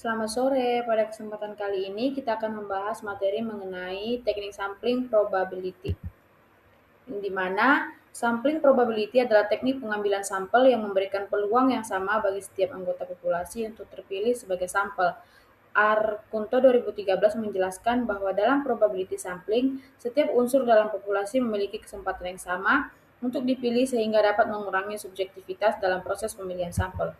Selamat sore, pada kesempatan kali ini kita akan membahas materi mengenai teknik sampling probability, di mana sampling probability adalah teknik pengambilan sampel yang memberikan peluang yang sama bagi setiap anggota populasi untuk terpilih sebagai sampel. Arkunto 2013 menjelaskan bahwa dalam probability sampling, setiap unsur dalam populasi memiliki kesempatan yang sama untuk dipilih sehingga dapat mengurangi subjektivitas dalam proses pemilihan sampel.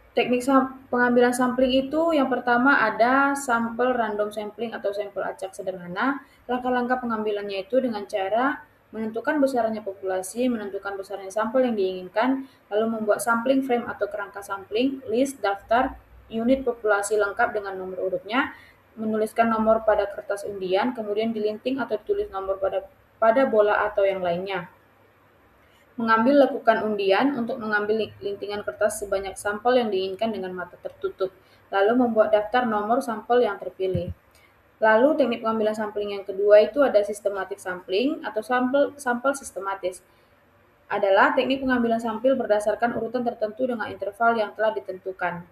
Teknik pengambilan sampling itu yang pertama ada sampel random sampling atau sampel acak sederhana. Langkah-langkah pengambilannya itu dengan cara menentukan besarnya populasi, menentukan besarnya sampel yang diinginkan, lalu membuat sampling frame atau kerangka sampling, list, daftar, unit populasi lengkap dengan nomor urutnya, menuliskan nomor pada kertas undian, kemudian dilinting atau ditulis nomor pada bola atau yang lainnya. Mengambil lakukan undian untuk mengambil lintingan kertas sebanyak sampel yang diinginkan dengan mata tertutup, lalu membuat daftar nomor sampel yang terpilih. Lalu teknik pengambilan sampling yang kedua itu ada systematic sampling atau sampel sistematis. Adalah teknik pengambilan sampel berdasarkan urutan tertentu dengan interval yang telah ditentukan.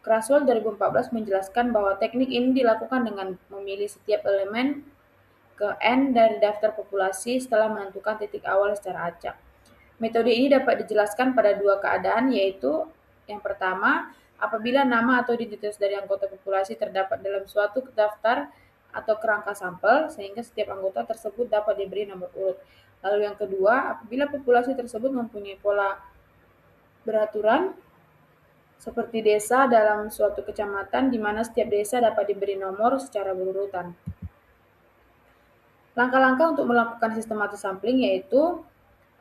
Crasswell 2014 menjelaskan bahwa teknik ini dilakukan dengan memilih setiap elemen ke N dari daftar populasi setelah menentukan titik awal secara acak. Metode ini dapat dijelaskan pada dua keadaan, yaitu yang pertama, apabila nama atau identitas dari anggota populasi terdapat dalam suatu daftar atau kerangka sampel, sehingga setiap anggota tersebut dapat diberi nomor urut. Lalu yang kedua, apabila populasi tersebut mempunyai pola beraturan, seperti desa dalam suatu kecamatan, di mana setiap desa dapat diberi nomor secara berurutan. Langkah-langkah untuk melakukan sistematis sampling yaitu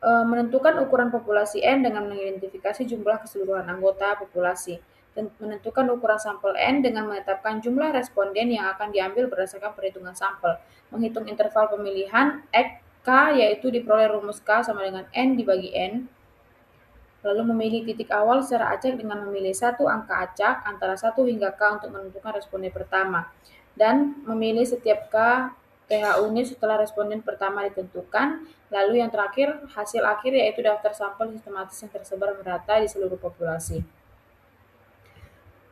menentukan ukuran populasi N dengan mengidentifikasi jumlah keseluruhan anggota populasi, dan menentukan ukuran sampel N dengan menetapkan jumlah responden yang akan diambil berdasarkan perhitungan sampel, menghitung interval pemilihan K yaitu diperoleh rumus K sama dengan N dibagi N, lalu memilih titik awal secara acak dengan memilih satu angka acak antara 1 hingga K untuk menentukan responden pertama, dan memilih setiap K TH unit setelah responden pertama ditentukan. Lalu yang terakhir, hasil akhir yaitu daftar sampel sistematis yang tersebar merata di seluruh populasi.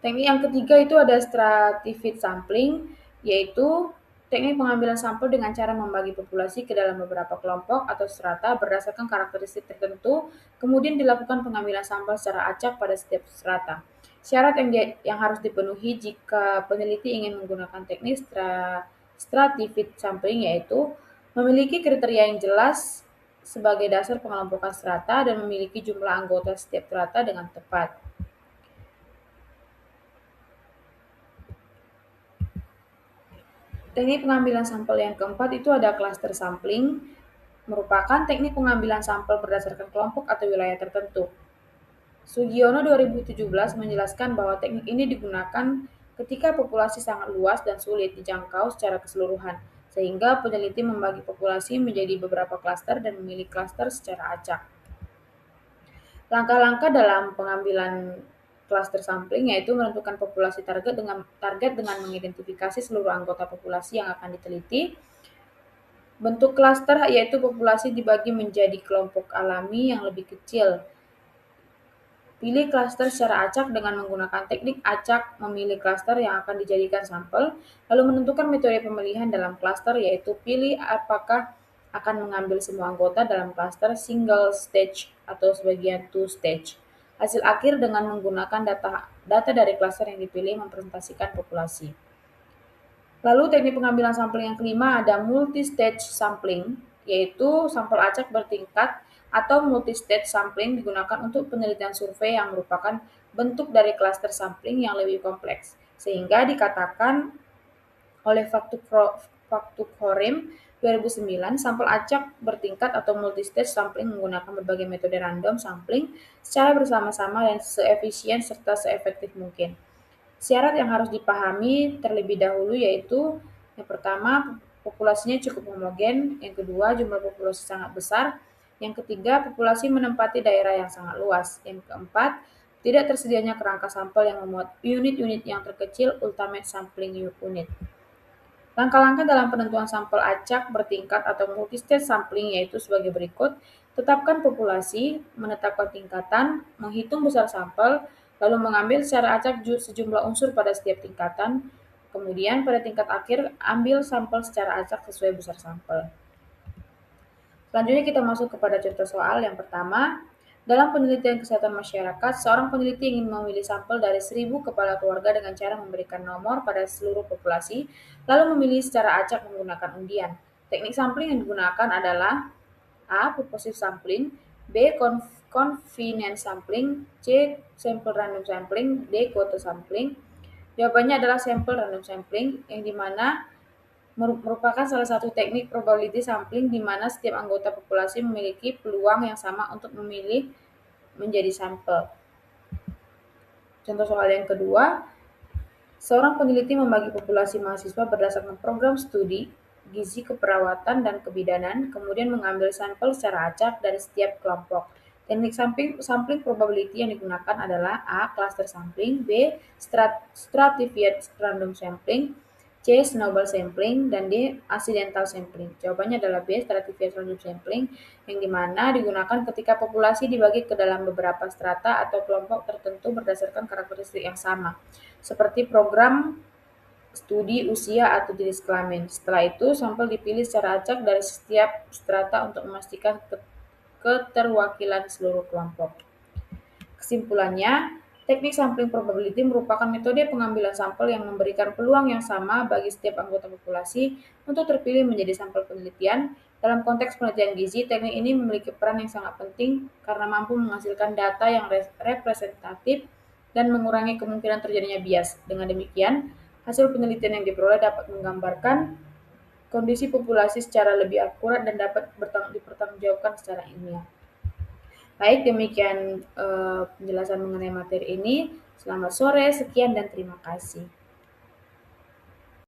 Teknik yang ketiga itu ada stratified sampling, yaitu teknik pengambilan sampel dengan cara membagi populasi ke dalam beberapa kelompok atau strata berdasarkan karakteristik tertentu, kemudian dilakukan pengambilan sampel secara acak pada setiap strata. Syarat yang harus dipenuhi jika peneliti ingin menggunakan teknik stratified sampling yaitu memiliki kriteria yang jelas sebagai dasar pengelompokan strata dan memiliki jumlah anggota setiap strata dengan tepat. Teknik pengambilan sampel yang keempat itu ada cluster sampling, merupakan teknik pengambilan sampel berdasarkan kelompok atau wilayah tertentu. Sugiono 2017 menjelaskan bahwa teknik ini digunakan ketika populasi sangat luas dan sulit dijangkau secara keseluruhan, sehingga peneliti membagi populasi menjadi beberapa klaster dan memilih klaster secara acak. Langkah-langkah dalam pengambilan cluster sampling yaitu menentukan populasi target dengan mengidentifikasi seluruh anggota populasi yang akan diteliti. Bentuk klaster yaitu populasi dibagi menjadi kelompok alami yang lebih kecil. Pilih klaster secara acak dengan menggunakan teknik acak memilih klaster yang akan dijadikan sampel, lalu menentukan metode pemilihan dalam klaster yaitu pilih apakah akan mengambil semua anggota dalam klaster single stage atau sebagian two stage. Hasil akhir dengan menggunakan data dari klaster yang dipilih mempresentasikan populasi. Lalu teknik pengambilan sampel yang kelima ada multi-stage sampling, yaitu sampel acak bertingkat atau multi-stage sampling digunakan untuk penelitian survei yang merupakan bentuk dari cluster sampling yang lebih kompleks, sehingga dikatakan oleh Faktukhorim 2009, sampel acak bertingkat atau multi-stage sampling menggunakan berbagai metode random sampling secara bersama-sama dan seefisien serta seefektif mungkin. Syarat yang harus dipahami terlebih dahulu yaitu yang pertama, populasinya cukup homogen, yang kedua, jumlah populasi sangat besar, yang ketiga, populasi menempati daerah yang sangat luas, yang keempat, tidak tersedianya kerangka sampel yang memuat unit-unit yang terkecil ultimate sampling unit. Langkah-langkah dalam penentuan sampel acak bertingkat atau multi-stage sampling yaitu sebagai berikut. Tetapkan populasi, menetapkan tingkatan, menghitung besar sampel, lalu mengambil secara acak sejumlah unsur pada setiap tingkatan. Kemudian pada tingkat akhir, ambil sampel secara acak sesuai besar sampel. Selanjutnya kita masuk kepada contoh soal yang pertama. Dalam penelitian kesehatan masyarakat, seorang peneliti ingin memilih sampel dari 1.000 kepala keluarga dengan cara memberikan nomor pada seluruh populasi, lalu memilih secara acak menggunakan undian. Teknik sampling yang digunakan adalah A. Purposive sampling, B. Convenience sampling, C. Sample random sampling, D. Quota sampling. Jawabannya adalah sample random sampling, yang dimana merupakan salah satu teknik probability sampling di mana setiap anggota populasi memiliki peluang yang sama untuk memilih menjadi sampel. Contoh soal yang kedua, seorang peneliti membagi populasi mahasiswa berdasarkan program studi gizi keperawatan dan kebidanan, kemudian mengambil sampel secara acak dari setiap kelompok. Teknik sampling probability yang digunakan adalah A. Cluster sampling, B. Stratified random sampling, C. Snowball sampling, dan D. Accidental sampling. Jawabannya adalah B. Stratified random sampling, yang dimana digunakan ketika populasi dibagi ke dalam beberapa strata atau kelompok tertentu berdasarkan karakteristik yang sama, seperti program studi usia atau jenis kelamin. Setelah itu, sampel dipilih secara acak dari setiap strata untuk memastikan keterwakilan seluruh kelompok. Kesimpulannya, teknik sampling probability merupakan metode pengambilan sampel yang memberikan peluang yang sama bagi setiap anggota populasi untuk terpilih menjadi sampel penelitian. Dalam konteks penelitian gizi, teknik ini memiliki peran yang sangat penting karena mampu menghasilkan data yang representatif dan mengurangi kemungkinan terjadinya bias. Dengan demikian, hasil penelitian yang diperoleh dapat menggambarkan kondisi populasi secara lebih akurat dan dapat dipertanggungjawabkan secara ilmiah. Baik, demikian penjelasan mengenai materi ini. Selamat sore, sekian dan terima kasih.